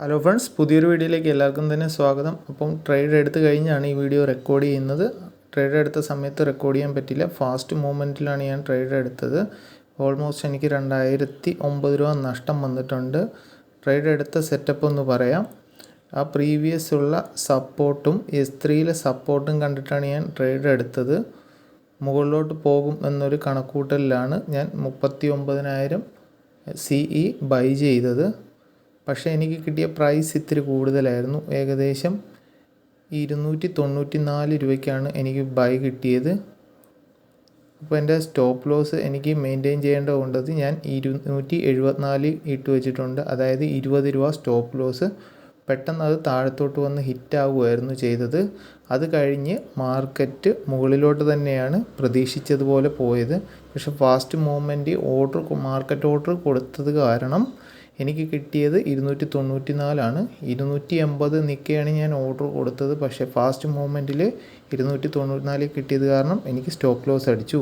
Hello friends, പുതിയൊരു വീഡിയോയിലേക്ക് എല്ലാവർക്കും തന്നെ സ്വാഗതം. അപ്പം ട്രേഡ് എടുത്ത് കഴിഞ്ഞാണ് ഈ വീഡിയോ റെക്കോർഡ് ചെയ്യുന്നത്. ട്രേഡ് എടുത്ത സമയത്ത് റെക്കോർഡ് ചെയ്യാൻ പറ്റില്ല. ഫാസ്റ്റ് മൂവ്മെൻറ്റിലാണ് ഞാൻ ട്രേഡ് എടുത്തത്. ഓൾമോസ്റ്റ് എനിക്ക് 2009 രൂപ നഷ്ടം വന്നിട്ടുണ്ട്. ട്രേഡ് എടുത്ത സെറ്റപ്പ് ഒന്ന് പറയാം. ആ പ്രീവിയസ് ഉള്ള സപ്പോർട്ടും S3 സപ്പോർട്ടും കണ്ടിട്ടാണ് ഞാൻ ട്രേഡ് എടുത്തത്. മുകളിലോട്ട് പോകും എന്നൊരു കണക്കൂട്ടലിലാണ് ഞാൻ 39,000 CE ബൈ ചെയ്തത്. പക്ഷേ എനിക്ക് കിട്ടിയ പ്രൈസ് ഇത്തിരി കൂടുതലായിരുന്നു. ഏകദേശം 294 രൂപയ്ക്കാണ് എനിക്ക് ബൈ കിട്ടിയത്. അപ്പോൾ എൻ്റെ സ്റ്റോപ്പ് ലോസ് എനിക്ക് മെയിൻറ്റെയിൻ ചെയ്യേണ്ടതുകൊണ്ടത് ഞാൻ 274 ഇട്ട് വെച്ചിട്ടുണ്ട്. അതായത് 20 രൂപ സ്റ്റോപ്പ് ലോസ്. പെട്ടെന്ന് അത് താഴത്തോട്ട് വന്ന് ഹിറ്റാവുമായിരുന്നു ചെയ്തത്. അത് കഴിഞ്ഞ് മാർക്കറ്റ് മുകളിലോട്ട് തന്നെയാണ് പ്രതീക്ഷിച്ചതുപോലെ പോയത്. പക്ഷേ ഫാസ്റ്റ് മൂവ്മെൻറ്റ് മാർക്കറ്റ് ഓർഡർ കൊടുത്തത് കാരണം എനിക്ക് കിട്ടിയത് 294 280 നിൽക്കുകയാണ് ഞാൻ ഓർഡർ കൊടുത്തത്. പക്ഷേ ഫാസ്റ്റ് മൂവ്മെൻറ്റിൽ 294 കിട്ടിയത് കാരണം എനിക്ക് സ്റ്റോപ്പ് ലോസ് അടിച്ചു.